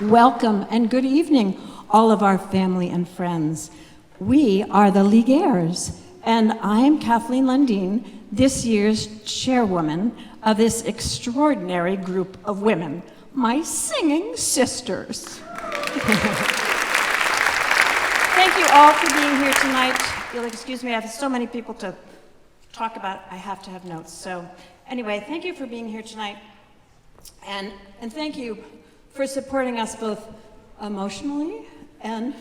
Welcome and good evening, all of our family and friends. We are the LeagueAires, and I am Kathleen Lundeen, this year's chairwoman of this extraordinary group of women, my singing sisters. Thank you all for being here tonight. You'll excuse me, I have so many people to talk about, I have to have notes. So anyway, thank you for being here tonight, and thank you for supporting us both emotionally and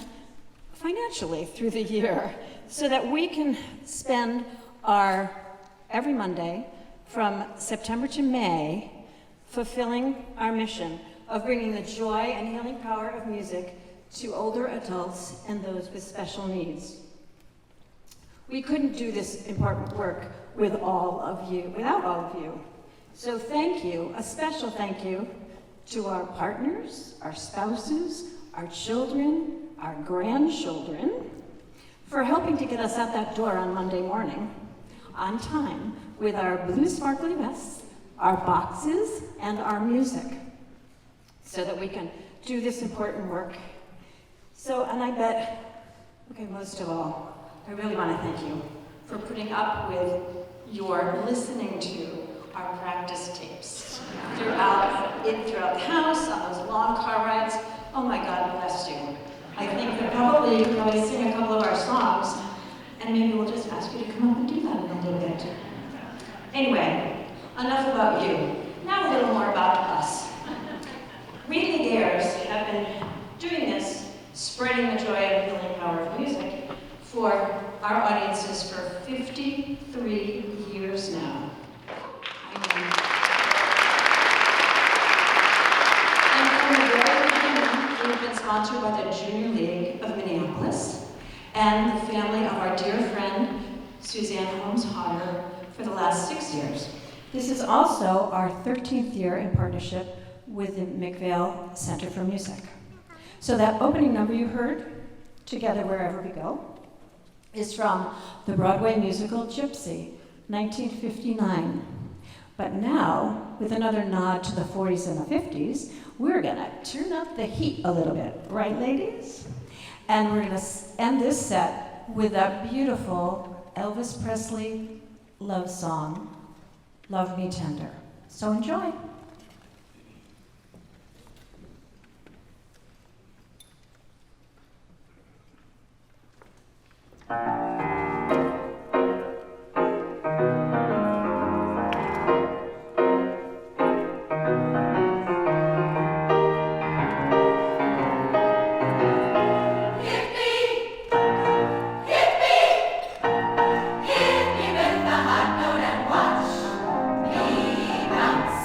financially through the year so that we can spend our every Monday from September to May fulfilling our mission of bringing the joy and healing power of music to older adults and those with special needs. We couldn't do this important work without all of you. So thank you, a special thank you to our partners, our spouses, our children, our grandchildren, for helping to get us out that door on Monday morning on time with our blue sparkly vests, our boxes, and our music, so that we can do this important work. So, and I bet, okay, most of all, I really want to thank you for putting up with your listening to our practice tapes throughout the house, on those long car rides. Oh my God, bless you. I think that probably you could probably sing a couple of our songs, and maybe we'll just ask you to come up and do that in a little bit. Anyway, enough about you. Now a little more about us. We LeagueAires have been doing this, spreading the joy and healing power of music for our audiences for 53 years now. And from the very beginning, we've been sponsored by the Junior League of Minneapolis and the family of our dear friend, Suzanne Holmes Hodder, for the last 6 years. This is also our 13th year in partnership with the McVale Center for Music. So that opening number you heard, Together Wherever We Go, is from the Broadway musical Gypsy, 1959. But now, with another nod to the 40s and the 50s, we're gonna turn up the heat a little bit, right ladies? And we're gonna end this set with a beautiful Elvis Presley love song, Love Me Tender. So enjoy. Hit me with the hot note and watch me bounce.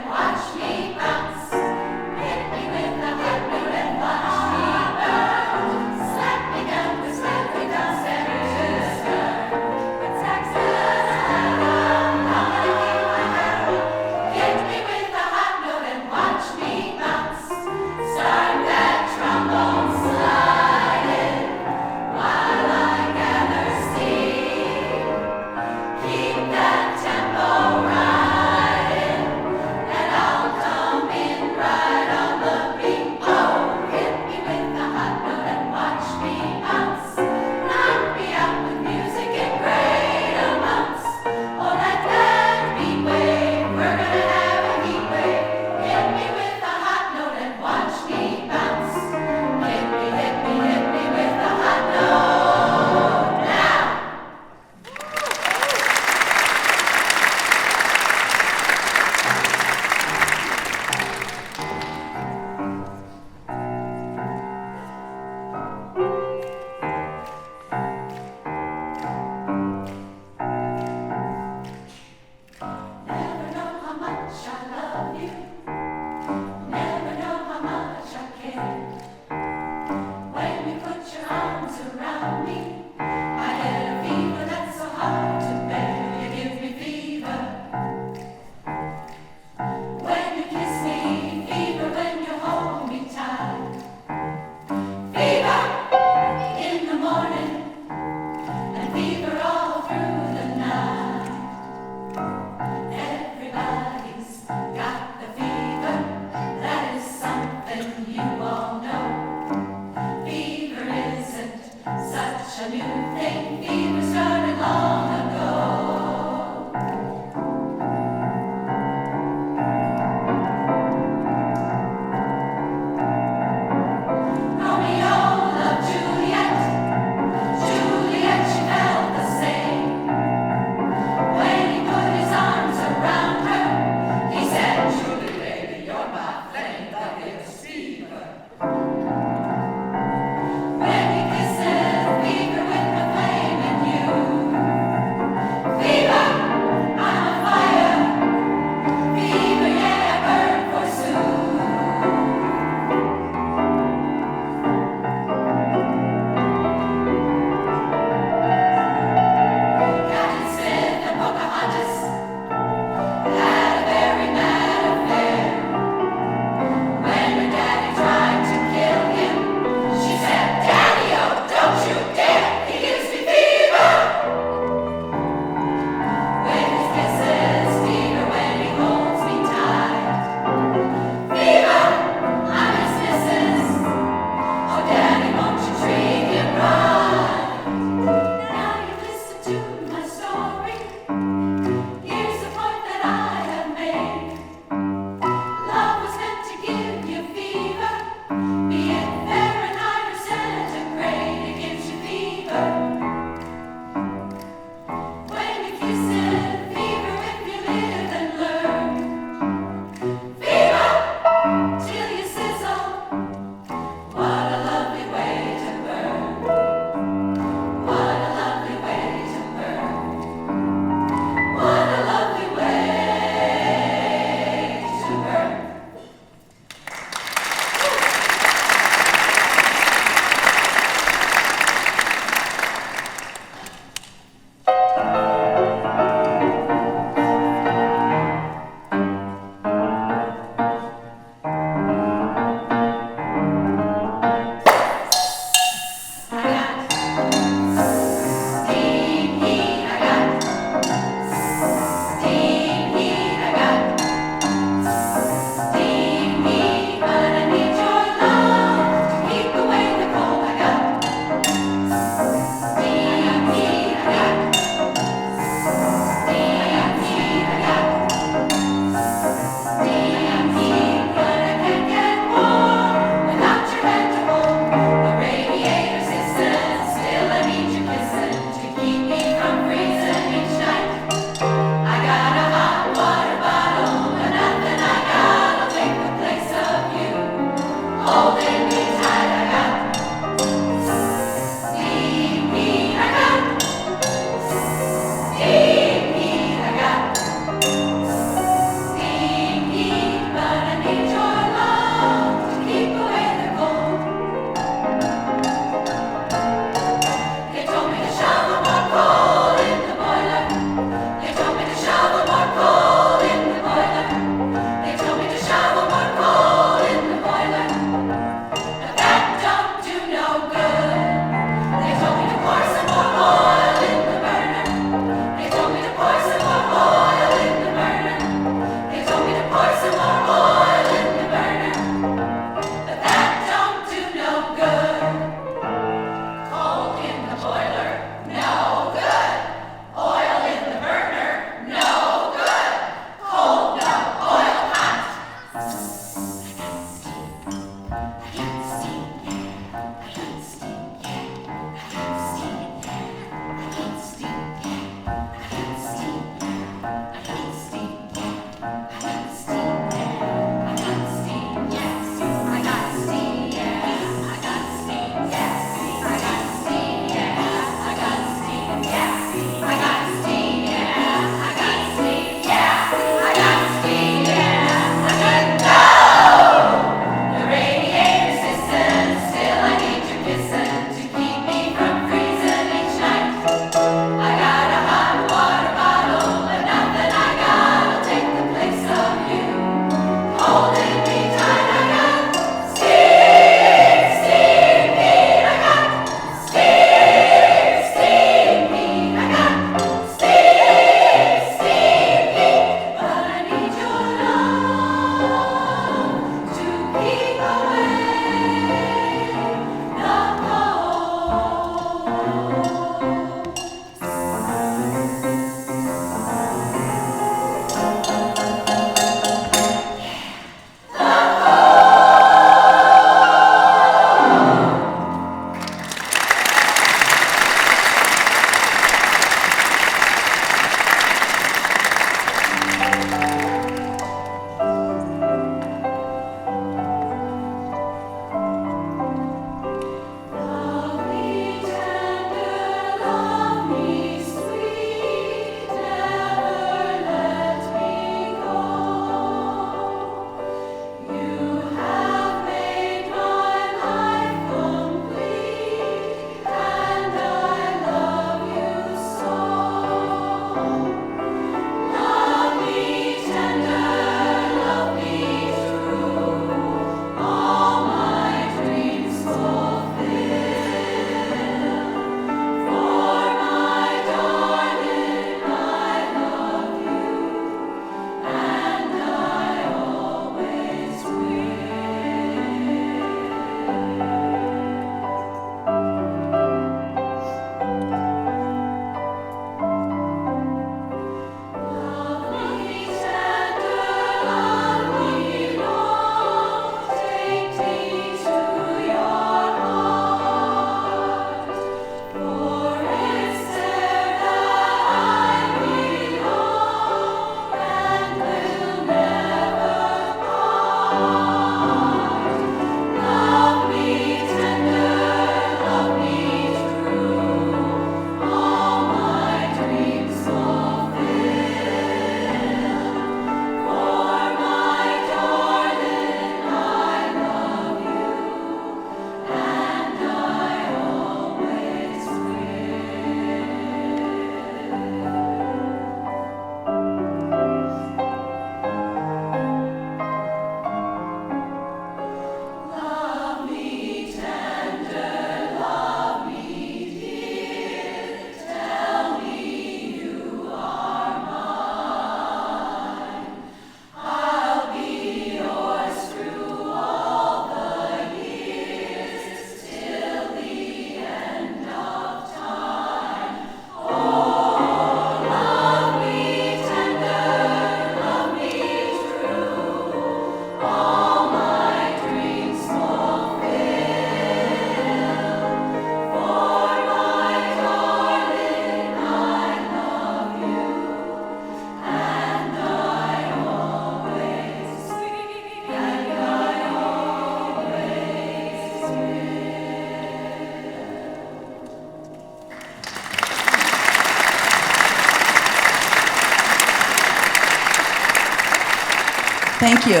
Thank you.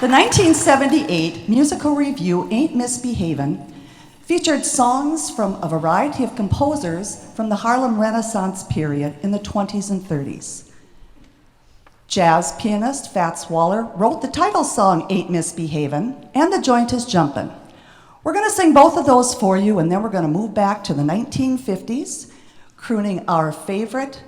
The 1978 musical review, Ain't Misbehavin', featured songs from a variety of composers from the Harlem Renaissance period in the 20s and 30s. Jazz pianist Fats Waller wrote the title song, Ain't Misbehavin', and the joint is Jumpin'. We're gonna sing both of those for you, and then we're gonna move back to the 1950s, crooning our favorite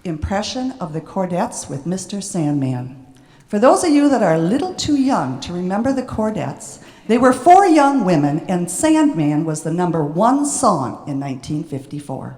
impression of the Chordettes with Mr. Sandman. For those of you that are a little too young to remember the Chordettes, they were 4 young women, and Sandman was the #1 song in 1954.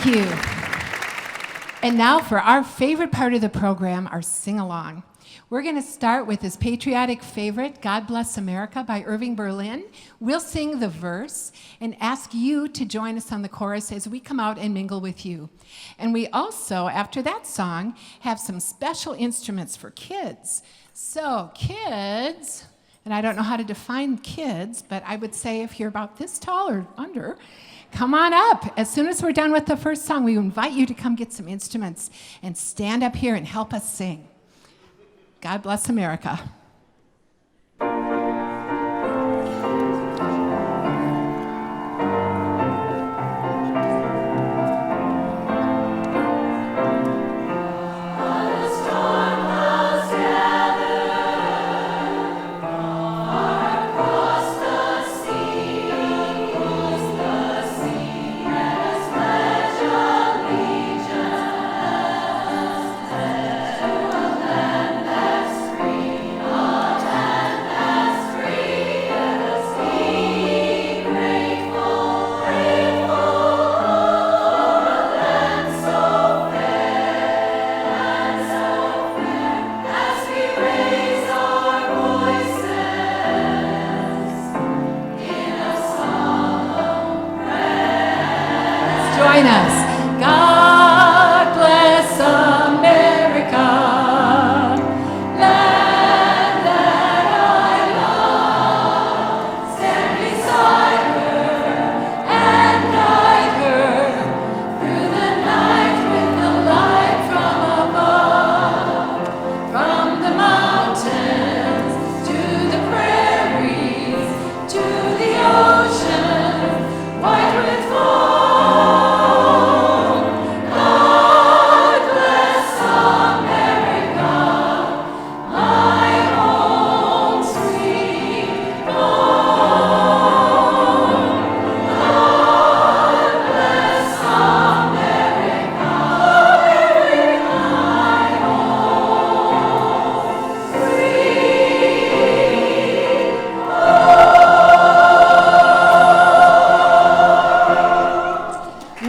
you. And now for our favorite part of the program, our sing-along. We're going to start with his patriotic favorite, God Bless America by Irving Berlin. We'll sing the verse and ask you to join us on the chorus as we come out and mingle with you. And we also, after that song, have some special instruments for kids. So kids, and I don't know how to define kids, but I would say if you're about this tall or under, come on up. As soon as we're done with the first song, we invite you to come get some instruments and stand up here and help us sing. God bless America. Join us. God bless America, land that I love. Stand beside her and guide her through the night with the light from above. From the mountains to the prairies to the ocean, white with foam.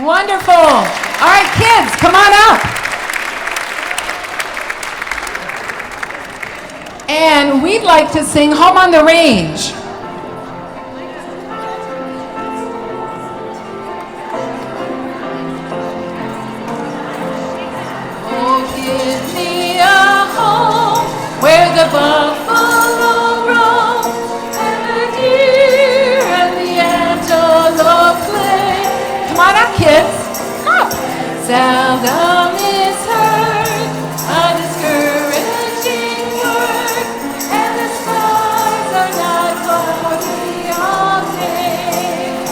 Wonderful. All right, kids, come on up. And we'd like to sing Home on the Range. Oh, give me a home where the buffalo roam and the deer and the antelope play. Come on up, kids. Up. Seldom is heard a discouraging word, and the skies are not cloudy all day.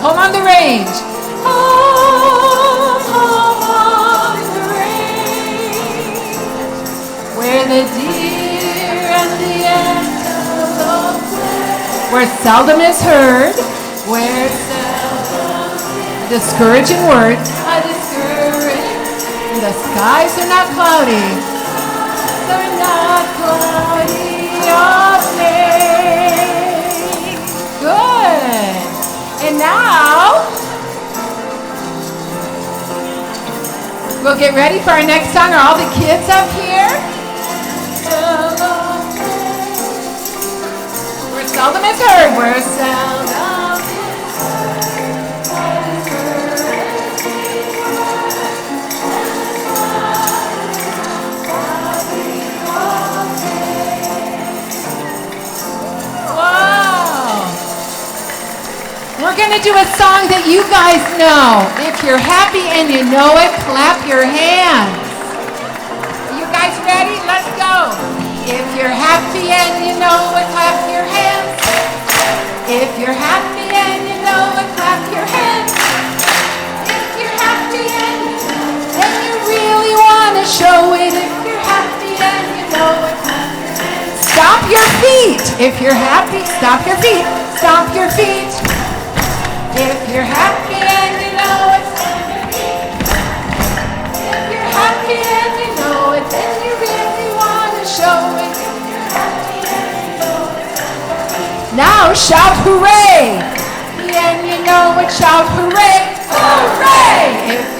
Home on the range. Home, home on the range, where the deer and the antelope play. Where seldom is heard, where discouraging word, a discouraging, the skies are not cloudy, they're not cloudy all day. Good. And now, we'll get ready for our next song. Are all the kids up here? Where seldom is heard, where seldom. We're going to do a song that you guys know. If you're happy and you know it, clap your hands. Are you guys ready? Let's go. If you're happy and you know it, clap your hands. If you're happy and you know it, clap your hands. If you're happy and you really want to show it. If you're happy and you know it, clap your hands. Stomp your feet. If you're happy, stomp your feet. Stomp your feet. If you're happy and you know it, if you're happy and you know it, then you really want to show it. Now shout hooray! And you know it, shout hooray! Hooray! If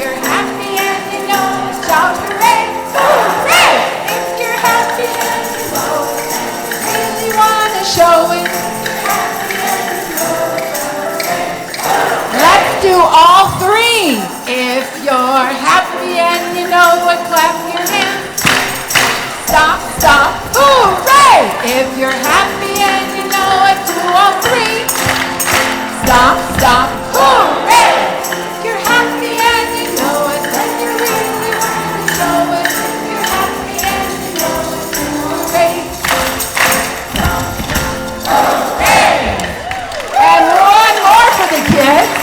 stop, stop, hooray! If you're happy and you know it, 2 or 3. Stop, stop, hooray! If you're happy and you know it, then you really want to show it. If you're happy and you know it, hooray! Hooray! And one more for the kids.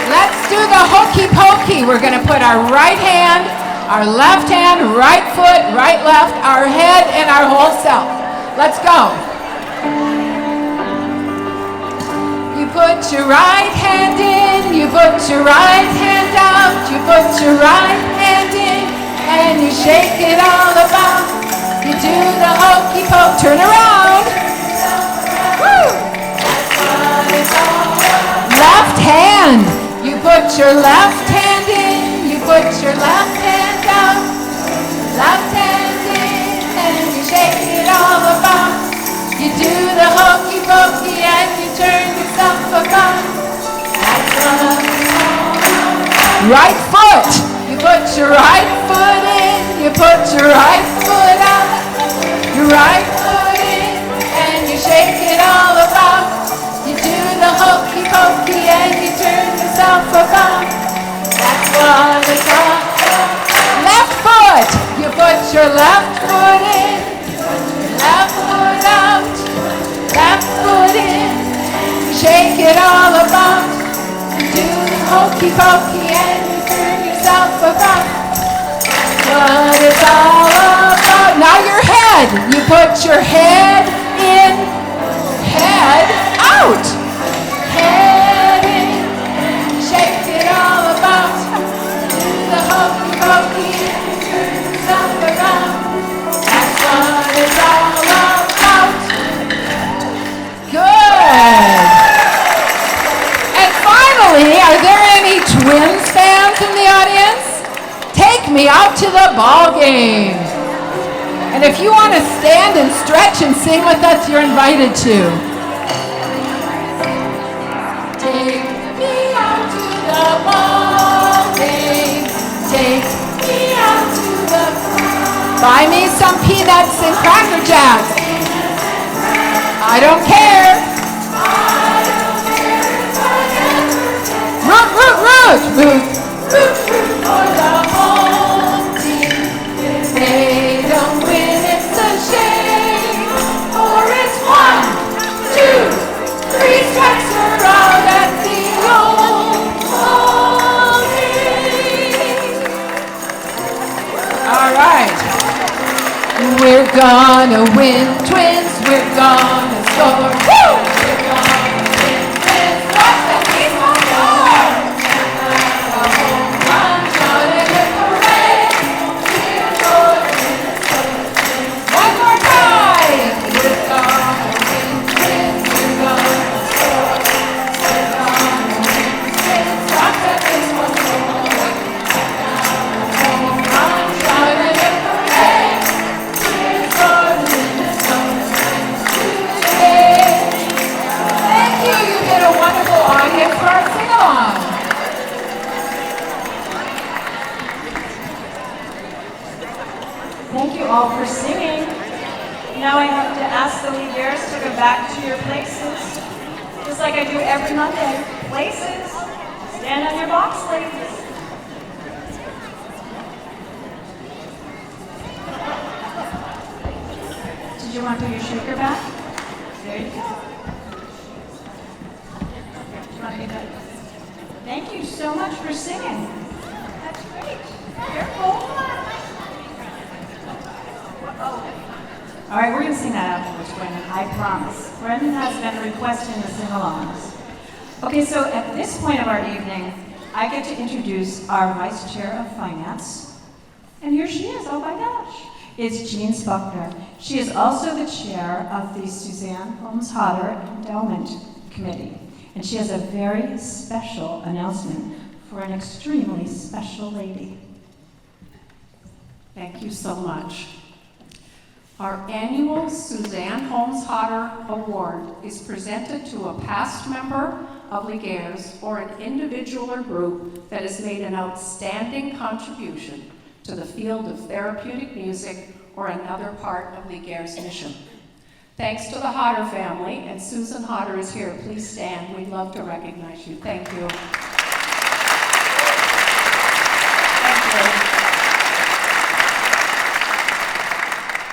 Let's do the hokey pokey. We're going to put our right hand, our left hand, right foot, right left, our head, and our whole self. Let's go. You put your right hand in, you put your right hand out, you put your right hand in, and you shake it all about. You do the hokey poke, turn around. Woo! Left hand. You put your left hand in, you put your left hand out, left hand in, and you shake it all about. You do the hokey pokey and you turn yourself about. That's what it's all about. Right foot. You put your right foot in, you put your right foot out, your right foot in, and you shake it all about. You do the hokey pokey and you turn yourself about. That's what it's all about. Left foot. You put your left foot in, left foot out, left foot in. You shake it all about. You do the hokey pokey and you turn yourself about. That's what it's all about. Now your head. You put your head in, head out. Head in, shake it all about. Do the hokey pokey and turn yourself around. That's what it's all about. Good. And finally, are there any Twins fans in the audience? Take me out to the ball game. And if you want to stand and stretch and sing with us, you're invited to. Take me out to the ball game. Take me out to the ball. Buy me some peanuts and Cracker Jacks. I don't care. Root, root, root. Root, root, root for the home team. If they don't win, it's a shame. For it's 1, 2, 3 strikes are out at the home game. All right. We're gonna win, Twins. We're gonna score. Woo! We're gonna win, Twins. Watch that baseball score. A home run, shot in the parade. We're gonna win, Twins. One more time. We're gonna win, Twins. We're gonna score. We're gonna win, Twins. Watch that baseball score. A home run, shot in the parade. We're gonna win this song today. Thank you. You did a wonderful audience for our sing-along. Thank you all for singing. Now I have to ask the LeagueAires to go back to your places, just like I do every Monday. Places, stand on your box, ladies. Did you want to put your shaker back? There you go. Do you want me to? Thank you so much for singing. That's great. Careful. All right, we're going to sing that afterwards, Brendan, I promise. Brendan has been requesting the sing-alongs. Okay, so at this point of our evening, I get to introduce our Vice Chair of Finance. And here she is, oh my gosh. It's Jean Spuckner. She is also the chair of the Suzanne Holmes Hodder Endowment Committee. And she has a very special announcement for an extremely special lady. Thank you so much. Our annual Suzanne Holmes Hodder Award is presented to a past member of LeagueAires or an individual or group that has made an outstanding contribution to the field of therapeutic music or another part of LeagueAires' mission. Thanks to the Hodder family, and Susan Hodder is here. Please stand. We'd love to recognize you. Thank you.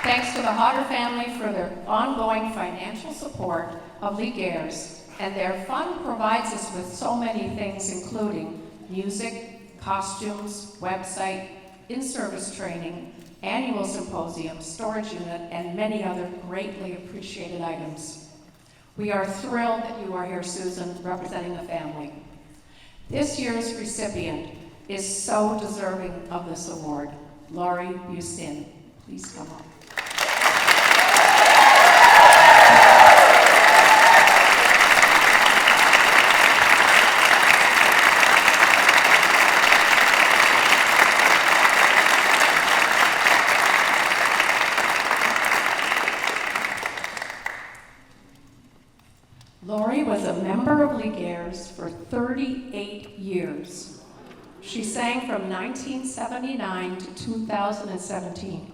Thanks to the Hodder family for their ongoing financial support of LeagueAires, and their fund provides us with so many things, including music, costumes, website, in-service training, annual symposium, storage unit, and many other greatly appreciated items. We are thrilled that you are here, Susan, representing the family. This year's recipient is so deserving of this award. Laurie Busin, please come up. Laurie was a member of LeagueAires for 38 years. She sang from 1979 to 2017.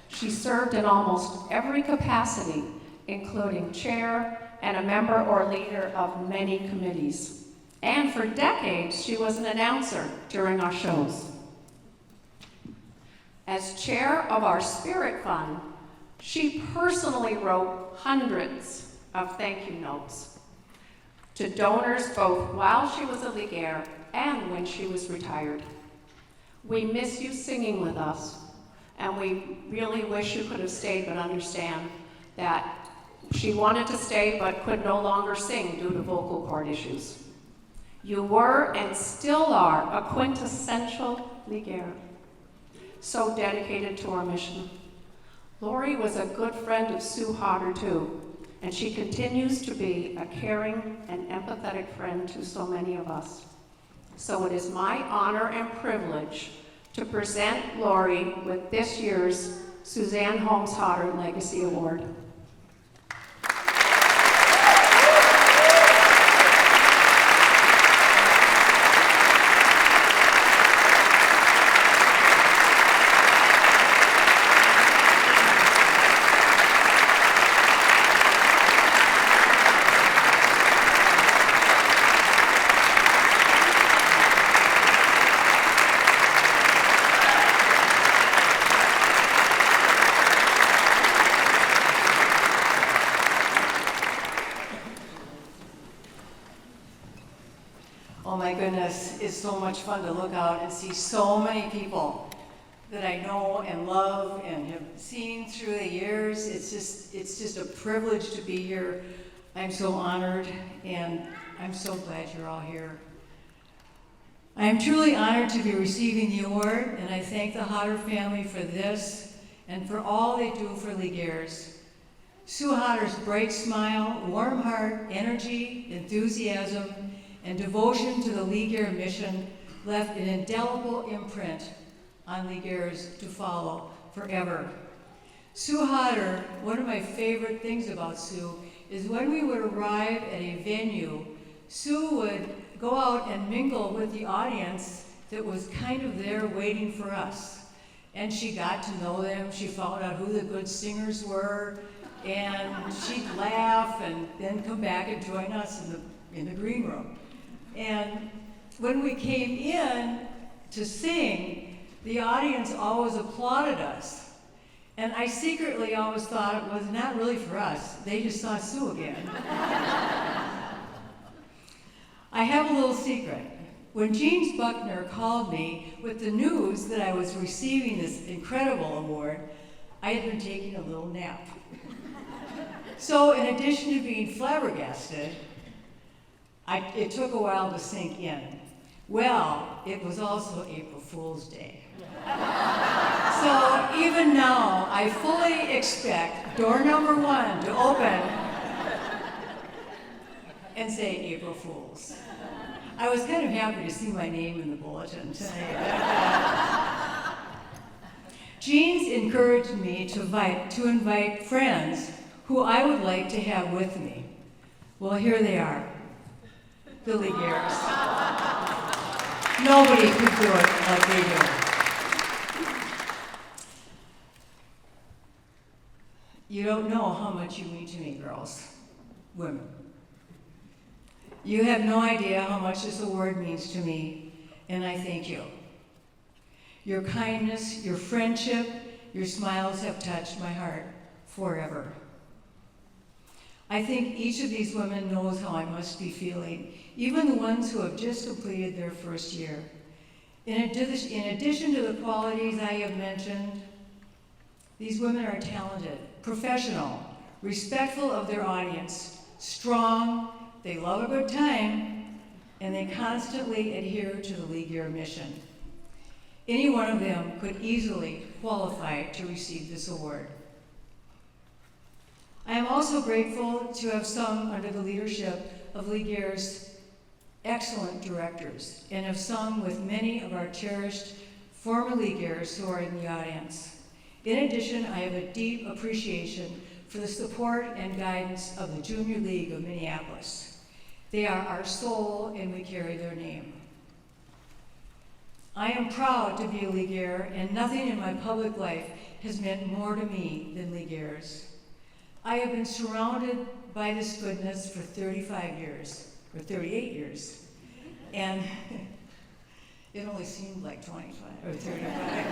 She served in almost every capacity, including chair and a member or leader of many committees. And for decades, she was an announcer during our shows. As chair of our Spirit Fund, she personally wrote hundreds of thank you notes to donors both while she was a LeagueAire and when she was retired. We miss you singing with us, and we really wish you could have stayed, but understand that she wanted to stay but could no longer sing due to vocal cord issues. You were and still are a quintessential LeagueAire, so dedicated to our mission. Laurie was a good friend of Sue Hodder too, and she continues to be a caring and empathetic friend to so many of us. So it is my honor and privilege to present Laurie with this year's Suzanne Holmes Hodder Legacy Award. It's so much fun to look out and see so many people that I know and love and have seen through the years. It's just a privilege to be here. I'm so honored, and I'm so glad you're all here. I am truly honored to be receiving the award, and I thank the Hodder family for this and for all they do for LeagueAires. Sue Hodder's bright smile, warm heart, energy, enthusiasm, and devotion to the LeagueAire mission left an indelible imprint on LeagueAires to follow forever. Sue Hodder, one of my favorite things about Sue is when we would arrive at a venue, Sue would go out and mingle with the audience that was kind of there waiting for us. And she got to know them, she found out who the good singers were, and she'd laugh and then come back and join us in the green room. And when we came in to sing, the audience always applauded us. And I secretly always thought it was not really for us. They just saw Sue again. I have a little secret. When Jean Buckner called me with the news that I was receiving this incredible award, I had been taking a little nap. So in addition to being flabbergasted, it took a while to sink in. Well, it was also April Fool's Day. So even now, I fully expect door number 1 to open and say April Fools. I was kind of happy to see my name in the bulletin tonight. Jean's encouraged me to invite friends who I would like to have with me. Well, here they are. The LeagueAires. Nobody could do it like they do. You don't know how much you mean to me, girls, women. You have no idea how much this award means to me, and I thank you. Your kindness, your friendship, your smiles have touched my heart forever. I think each of these women knows how I must be feeling, even the ones who have just completed their first year. In addition to the qualities I have mentioned, these women are talented, professional, respectful of their audience, strong, they love a good time, and they constantly adhere to the LeagueAires mission. Any one of them could easily qualify to receive this award. I am also grateful to have sung under the leadership of LeagueAires' excellent directors and have sung with many of our cherished former LeagueAires who are in the audience. In addition, I have a deep appreciation for the support and guidance of the Junior League of Minneapolis. They are our soul and we carry their name. I am proud to be a LeagueAire, and nothing in my public life has meant more to me than LeagueAires. I have been surrounded by this goodness for 35 years, or 38 years, and it only seemed like 25 or 35.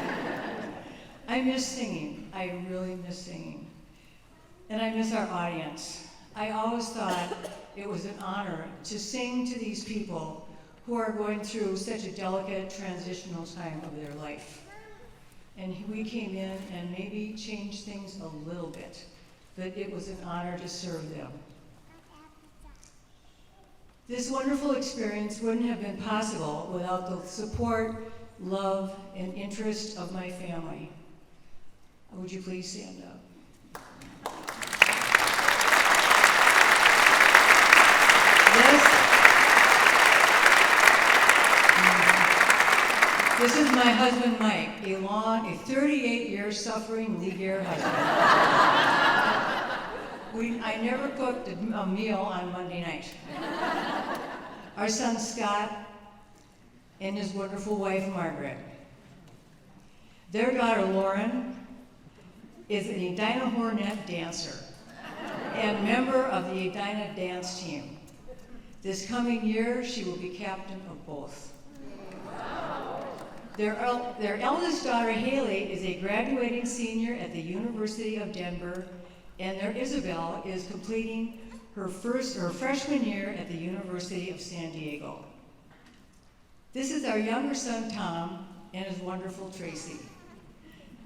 I miss singing. I really miss singing. And I miss our audience. I always thought it was an honor to sing to these people who are going through such a delicate transitional time of their life. And we came in and maybe changed things a little bit, but it was an honor to serve them. This wonderful experience wouldn't have been possible without the support, love, and interest of my family. Would you please stand up? This is my husband, Mike, a 38-year suffering LeagueAire husband. I never cooked a meal on Monday night. Our son, Scott, and his wonderful wife, Margaret. Their daughter, Lauren, is an Edina Hornet dancer and member of the Edina dance team. This coming year, she will be captain of both. Their eldest daughter, Haley, is a graduating senior at the University of Denver, and their Isabel is completing her freshman year at the University of San Diego. This is our younger son, Tom, and his wonderful Tracy.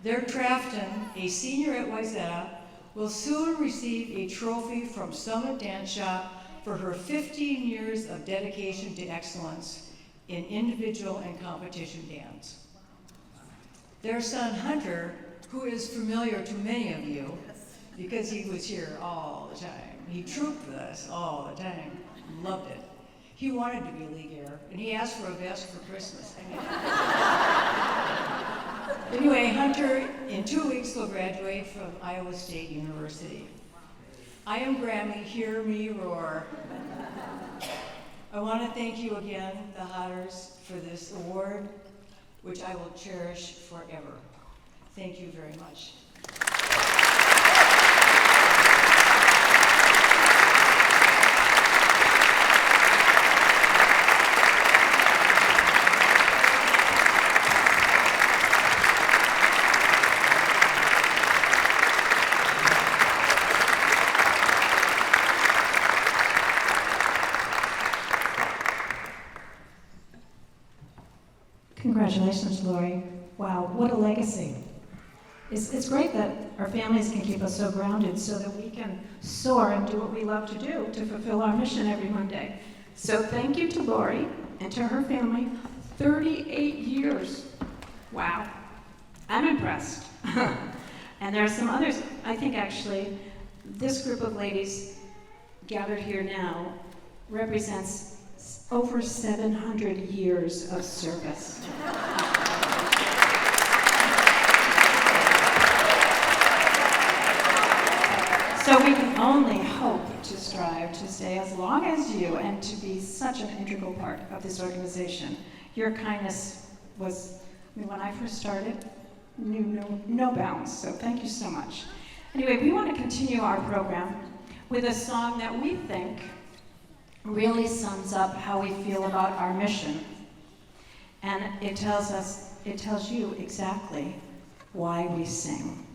Their Trafton, a senior at Wayzata, will soon receive a trophy from Summit Dance Shop for her 15 years of dedication to excellence in individual and competition dance. Their son, Hunter, who is familiar to many of you because he was here all the time. He trooped with us all the time, loved it. He wanted to be LeagueAire, and he asked for a vest for Christmas. Anyway, Hunter, in 2 weeks, will graduate from Iowa State University. I am Grammy, hear me roar. I want to thank you again, the Hodders, for this award, which I will cherish forever. Thank you very much. Congratulations, Lori. Wow, what a legacy. It's great that our families can keep us so grounded so that we can soar and do what we love to do to fulfill our mission every Monday. So thank you to Lori and to her family. 38 years. Wow. I'm impressed. And there are some others. I think actually this group of ladies gathered here now represents over 700 years of service. So we can only hope to strive to stay as long as you and to be such an integral part of this organization. Your kindness was, when I first started, knew no bounds, so thank you so much. Anyway, we want to continue our program with a song that we think really sums up how we feel about our mission. And it tells you exactly why we sing.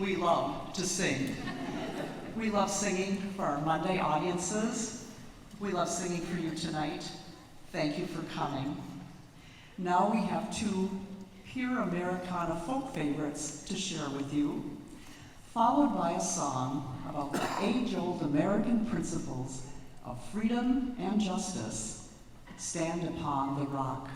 we love to sing. We love singing for our Monday audiences. We love singing for you tonight. Thank you for coming. Now we have two pure Americana folk favorites to share with you, followed by a song about the age-old American principles of freedom and justice. Stand upon the rock.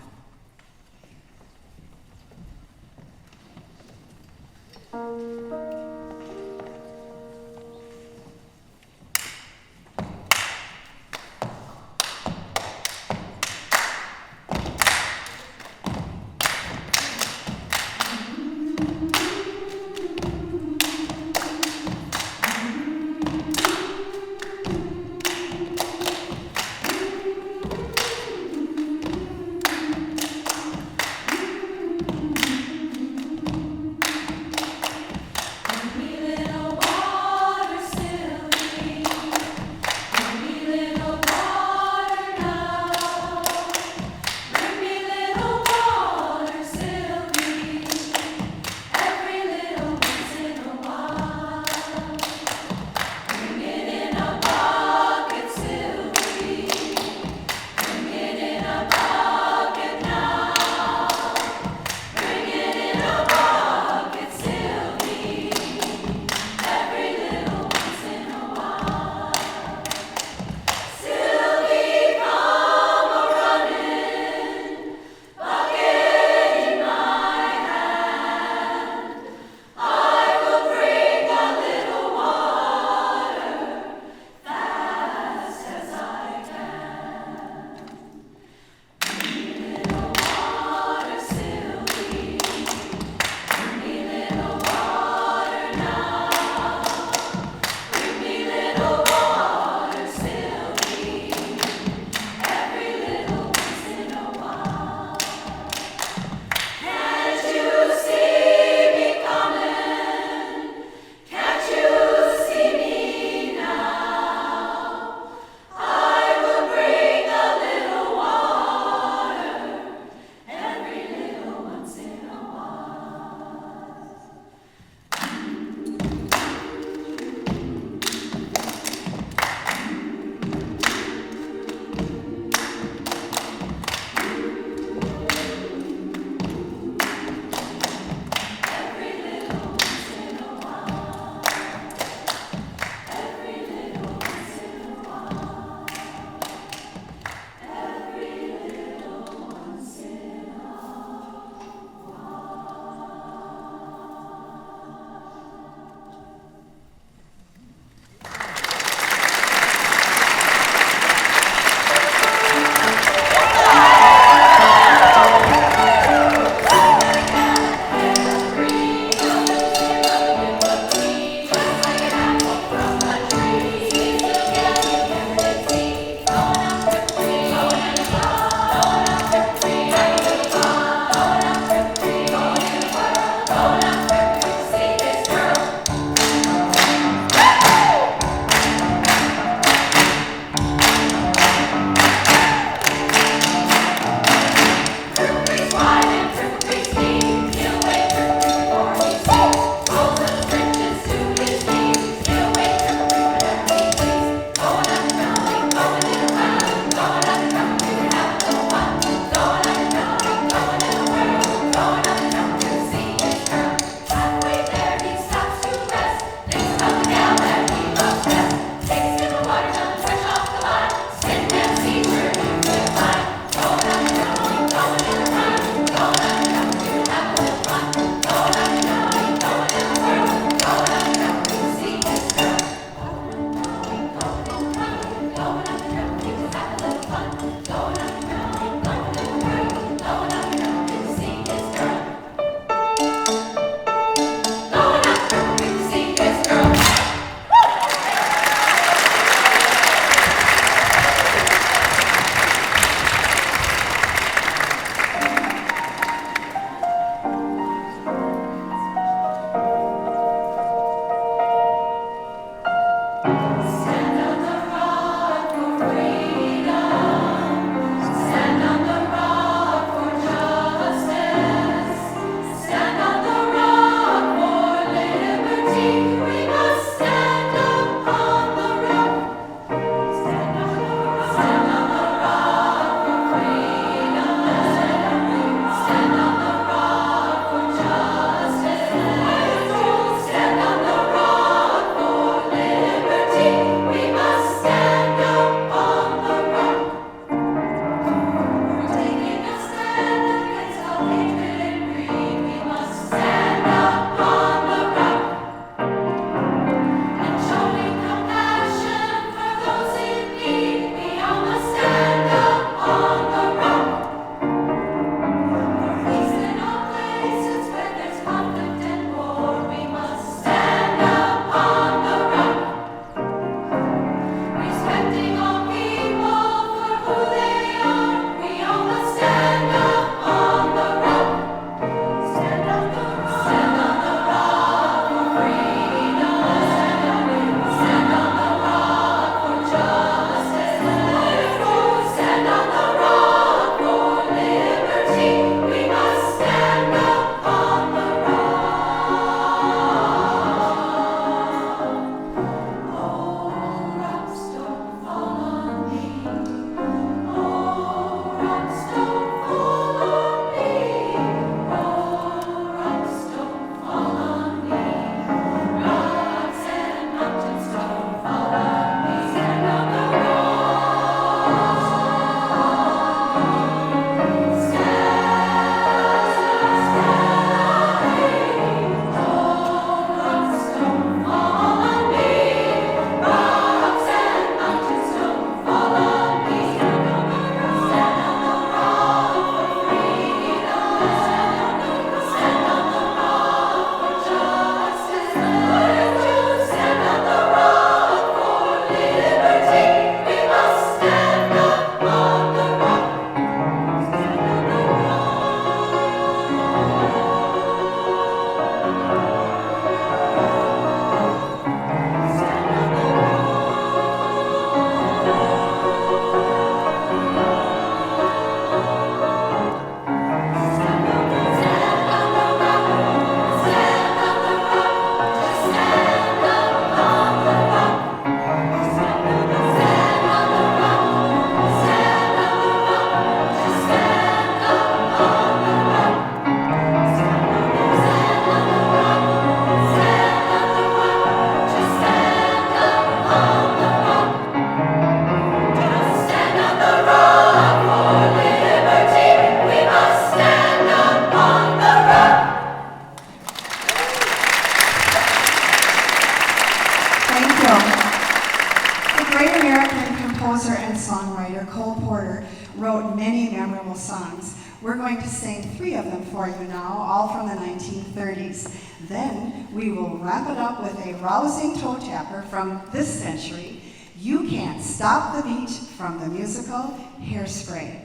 composer and songwriter Cole Porter wrote many memorable songs. We're going to sing 3 of them for you now, all from the 1930s. Then we will wrap it up with a rousing toe tapper from this century, You Can't Stop the Beat, from the musical Hairspray.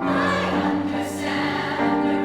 I understand.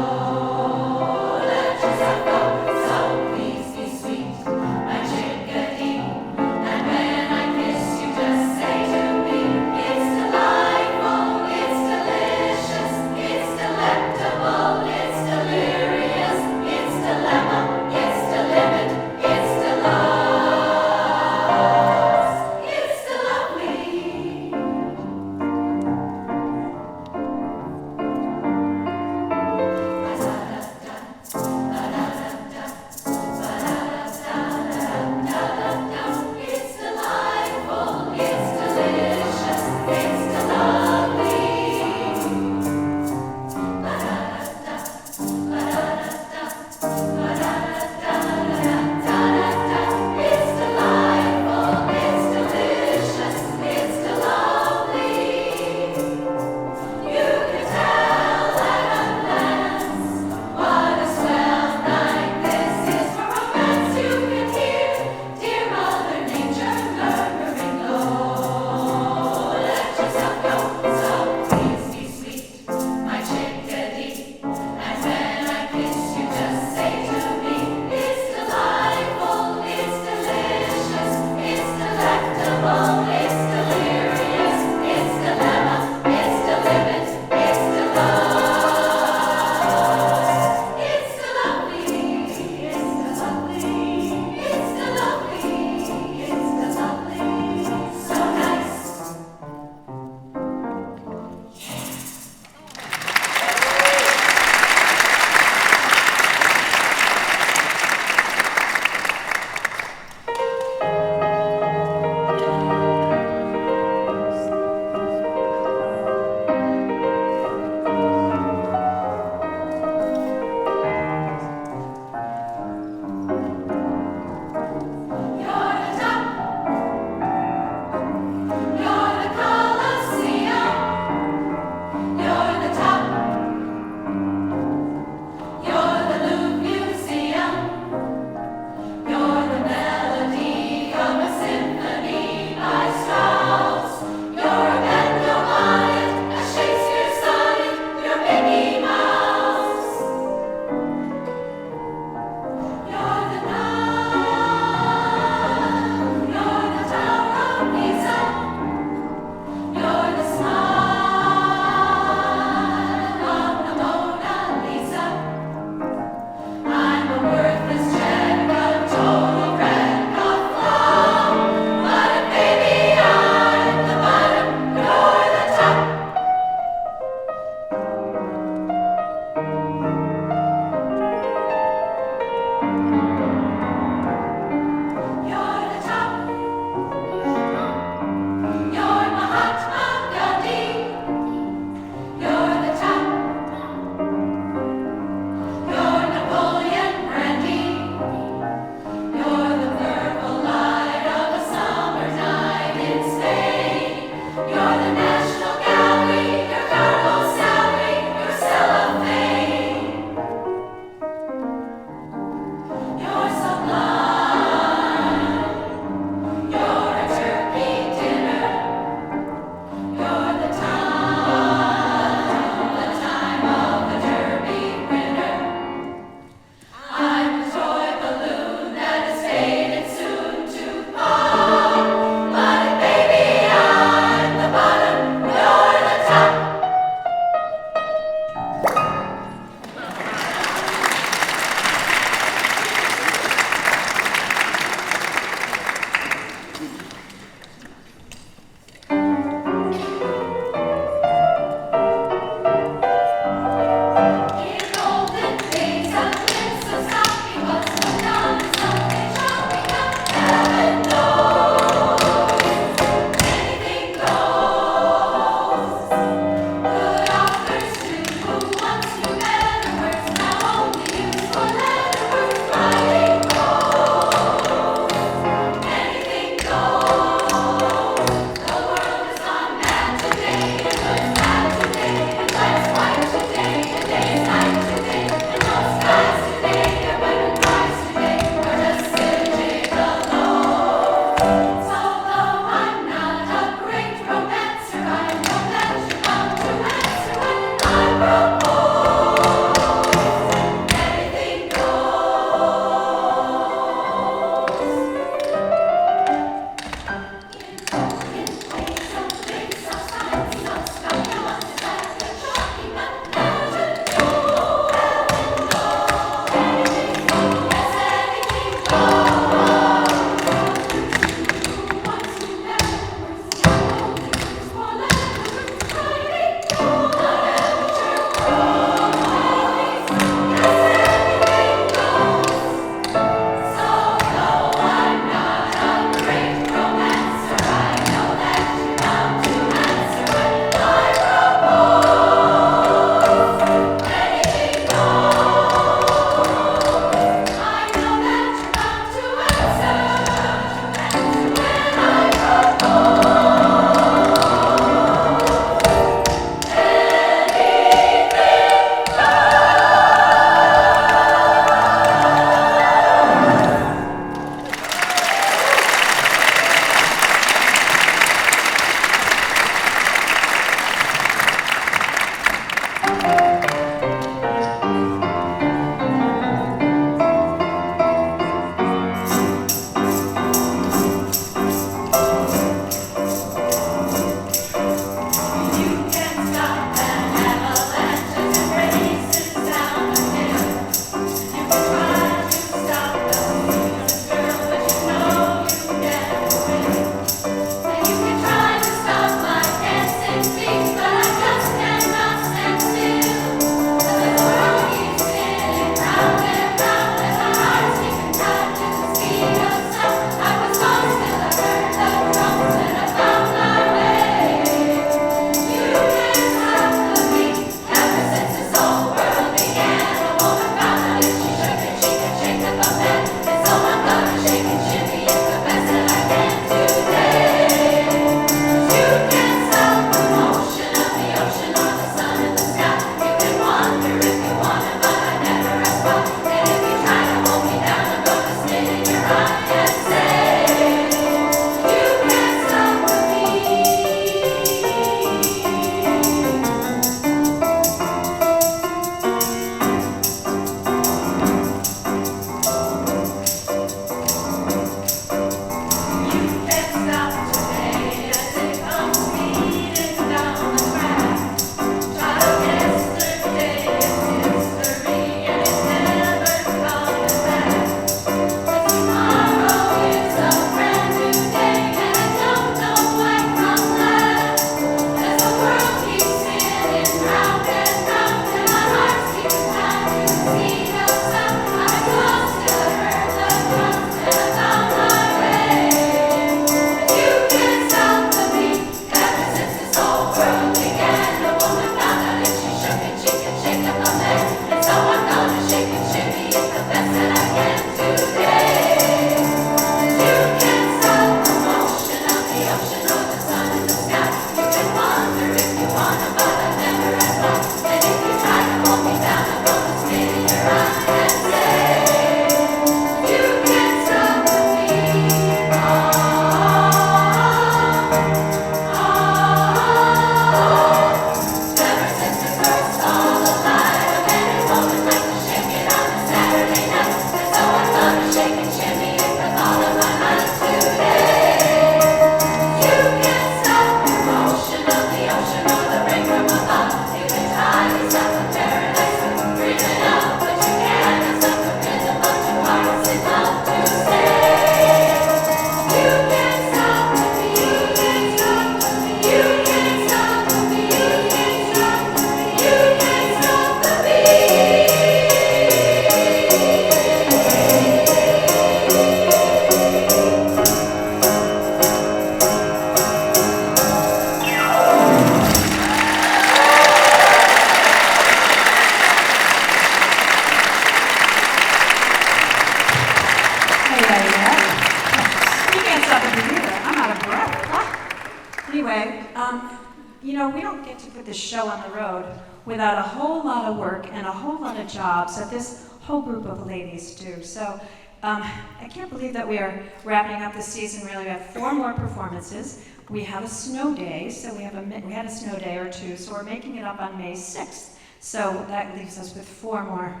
We don't get to put this show on the road without a whole lot of work and a whole lot of jobs that this whole group of ladies do. So I can't believe that we are wrapping up the season. Really, we have 4 more performances. We have a snow day, so we had a snow day or 2, so we're making it up on May 6th. So that leaves us with 4 more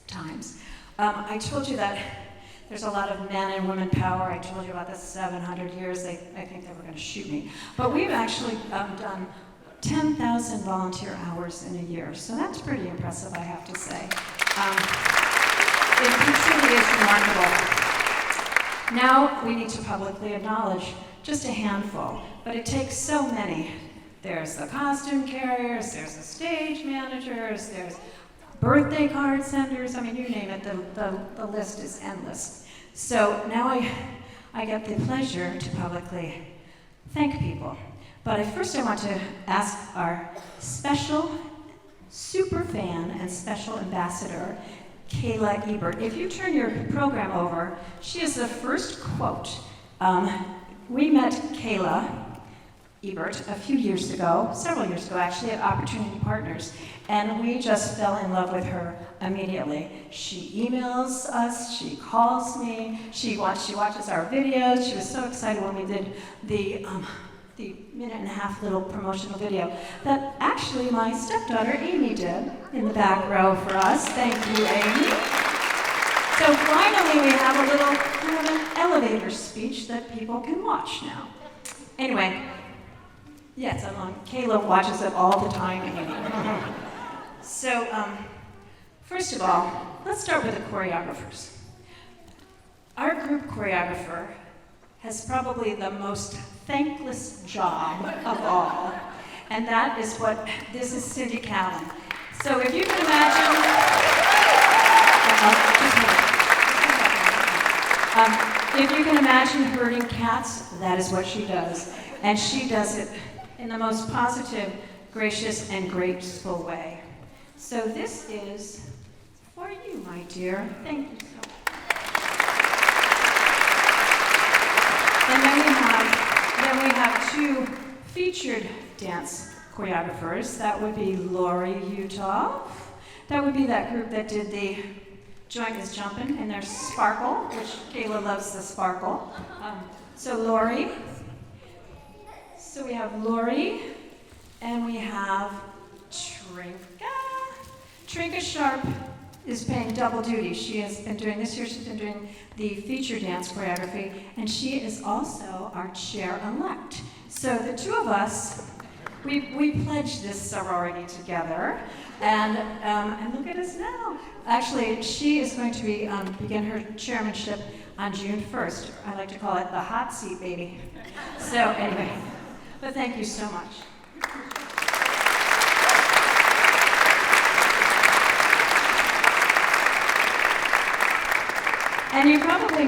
times. I told you that there's a lot of men and women power. I told you about the 700 years. I think they were going to shoot me. But we've actually done 10,000 volunteer hours in a year. So that's pretty impressive, I have to say. It truly is remarkable. Now we need to publicly acknowledge just a handful, but it takes so many. There's the costume carriers, there's the stage managers, there's birthday card senders, I mean, you name it, the list is endless. So now I get the pleasure to publicly thank people. But first I want to ask our special super fan and special ambassador, Kayla Ebert. If you turn your program over, she is the first quote. We met Kayla Ebert a few years ago, several years ago actually, at Opportunity Partners, and we just fell in love with her immediately. She emails us, she calls me, she watches our videos. She was so excited when we did the minute-and-a-half little promotional video that actually my stepdaughter Amy did in the back row for us. Thank you, Amy. So finally we have a little kind of an elevator speech that people can watch now. Anyway, yes, I'm on. Kayla watches it all the time. So, first of all, let's start with the choreographers. Our group choreographer has probably the most thankless job of all, and that is this is Cindy Callan. So if you can imagine, if you can imagine herding cats, that is what she does. And she does it in the most positive, gracious, and graceful way. So this is for you, my dear. Thank you so much. And then we have 2 featured dance choreographers. That would be Lori Utah. That would be that group that did the joint is Jumpin, and there's Sparkle, which Kayla loves the Sparkle. So Lori. So we have Lori, and we have Trinka. Trinka Sharp is paying double duty. She has been doing, this year she's been doing the feature dance choreography, and she is also our chair-elect. So the two of us, we pledged this sorority together, and look at us now. Actually, she is going to begin her chairmanship on June 1st. I like to call it the hot seat, baby. So anyway, but thank you so much. And you probably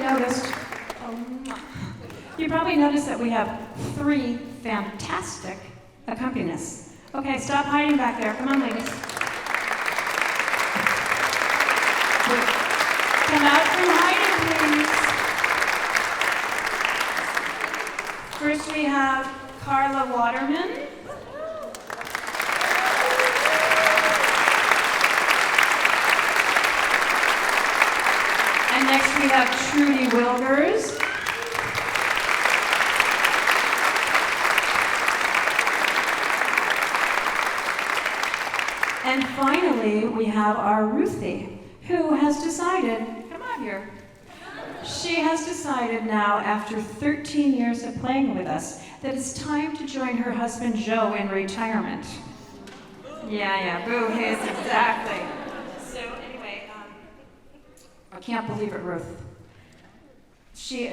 noticed that we have 3 fantastic accompanists. Okay, stop hiding back there. Come on, ladies. Come out from hiding, please. First we have Carla Waterman. And next we have Trudy Wilgers. And finally, we have our Ruthie, who has decided, come on here, she has decided now, after 13 years of playing with us, that it's time to join her husband Joe in retirement. Yeah, boo his, exactly. So anyway, I can't believe it, Ruth. She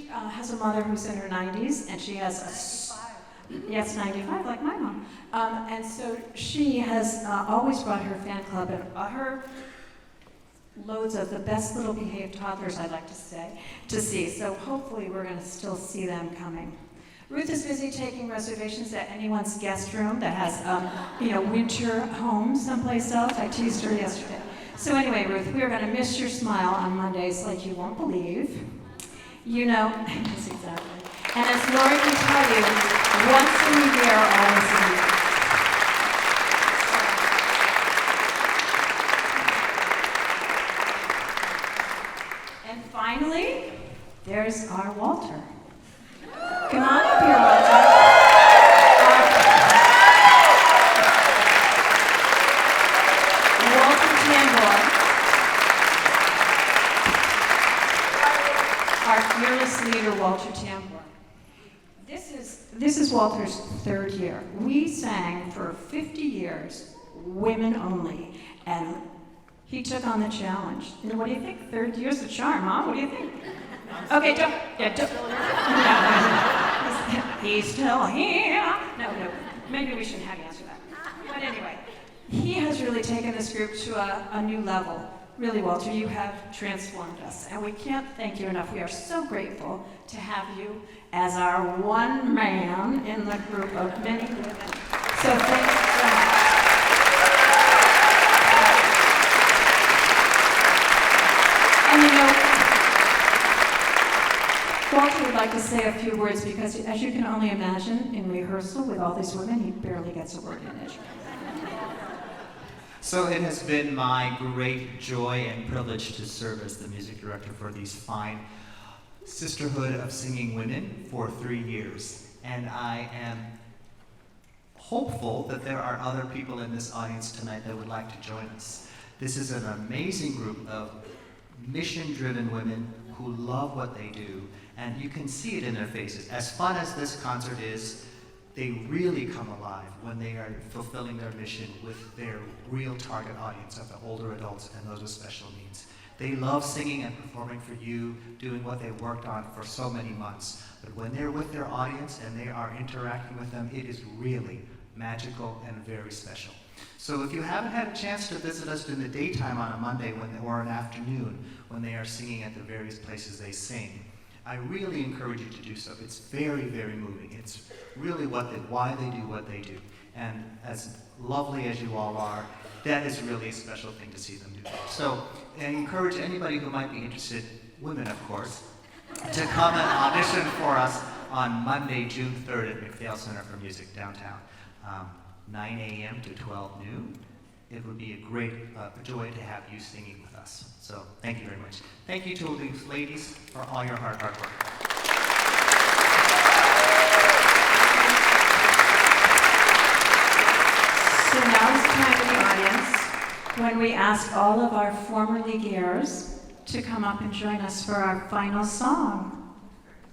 has a mother who's in her 90s, and she has a 95, like my mom. And so she has always brought her fan club and her loads of the best little behaved toddlers, I'd like to say, to see. So hopefully we're going to still see them coming. Ruth is busy taking reservations at anyone's guest room that has, winter home someplace else. I teased her yesterday. So anyway, Ruth, we are going to miss your smile on Mondays like you won't believe. Yes, exactly. And as Lori can tell you, once in a year, always in a year. And finally, there's our Walter. Come on up here, Walter. Walter Tambor. Our fearless leader, Walter Tambor. This is Walter's 3rd year. We sang for 50 years, women only, and he took on the challenge. And what do you think? 3rd year's the charm, huh? What do you think? Okay, don't. He's still here. No, maybe we shouldn't have you answer that. But anyway, he has really taken this group to a new level. Really, Walter, you have transformed us, and we can't thank you enough. We are so grateful to have you as our one man in the group of many women. So thank you so much. And Walter would like to say a few words because, as you can only imagine, in rehearsal with all these women, he barely gets a word in it. So it has been my great joy and privilege to serve as the music director for these fine Sisterhood of Singing Women for 3 years. And I am hopeful that there are other people in this audience tonight that would like to join us. This is an amazing group of mission-driven women who love what they do, and you can see it in their faces. As fun as this concert is, they really come alive when they are fulfilling their mission with their real target audience of the older adults and those with special needs. They love singing and performing for you, doing what they worked on for so many months. But when they're with their audience and they are interacting with them, it is really magical and very special. So if you haven't had a chance to visit us in the daytime on a Monday or an afternoon when they are singing at the various places they sing, I really encourage you to do so. It's very, very moving. It's really why they do what they do. And as lovely as you all are, that is really a special thing to see them do. So I encourage anybody who might be interested, women of course, to come and audition for us on Monday, June 3rd at McPhail Center for Music downtown. 9 a.m. to 12 noon. it would be a great joy to have you singing with us. So thank you very much. Thank you to all these ladies for all your hard work. So now is the time in the audience when we ask all of our former LeagueAires to come up and join us for our final song.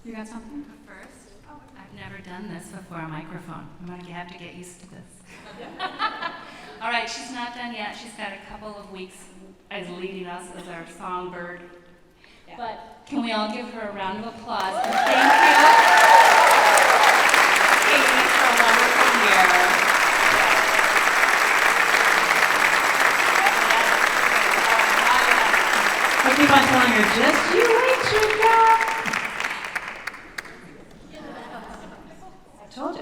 You got something? First, I've never done this before a microphone. I'm going to have to get used to this. All right, she's not done yet. She's got a couple of weeks as leading us as our songbird. Yeah. But can we all give her a round of applause? And thank you, Katie, for a wonderful year. I keep on telling her, just you wait, Chica.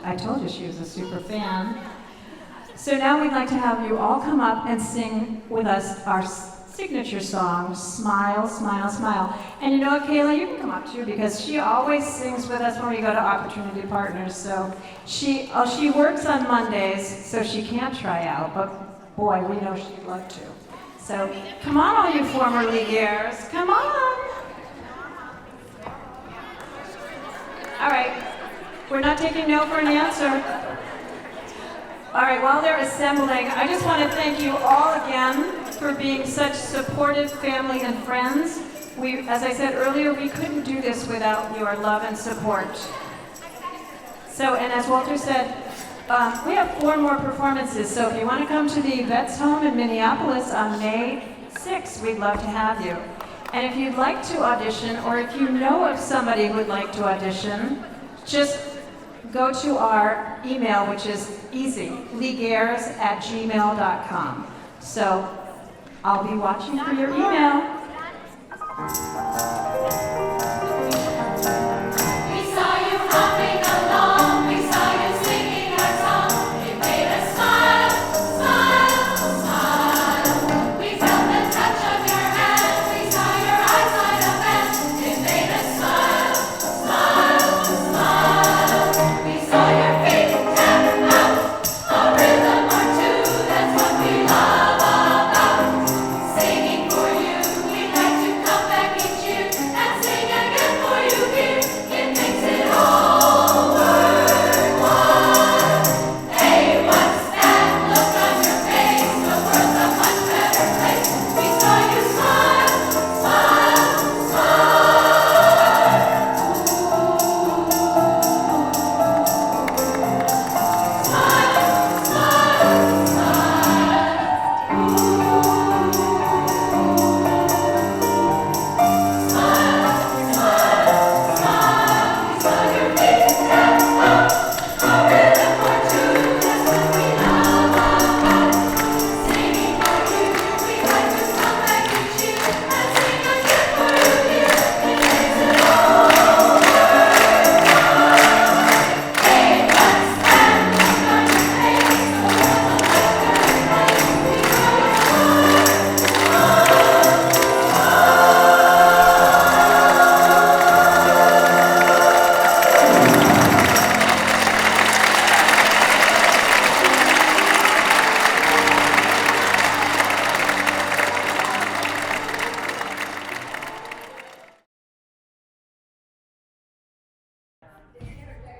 I told you she was a super fan. So now we'd like to have you all come up and sing with us our signature song, Smile, Smile, Smile. And you know what, Kayla, you can come up too, because she always sings with us when we go to Opportunity Partners. So she works on Mondays, so she can't try out, but boy, we know she'd love to. So come on, all you former LeagueAires, come on. All right, we're not taking no for an answer. All right, while they're assembling, I just want to thank you all again for being such supportive family and friends. As I said earlier, we couldn't do this without your love and support. So, and as Walter said, we have 4 more performances, so if you want to come to the Vets Home in Minneapolis on May 6th, we'd love to have you. And if you'd like to audition, or if you know of somebody who would like to audition, just go to our email, which is easy, LeagueAires@gmail.com. So I'll be watching for your email.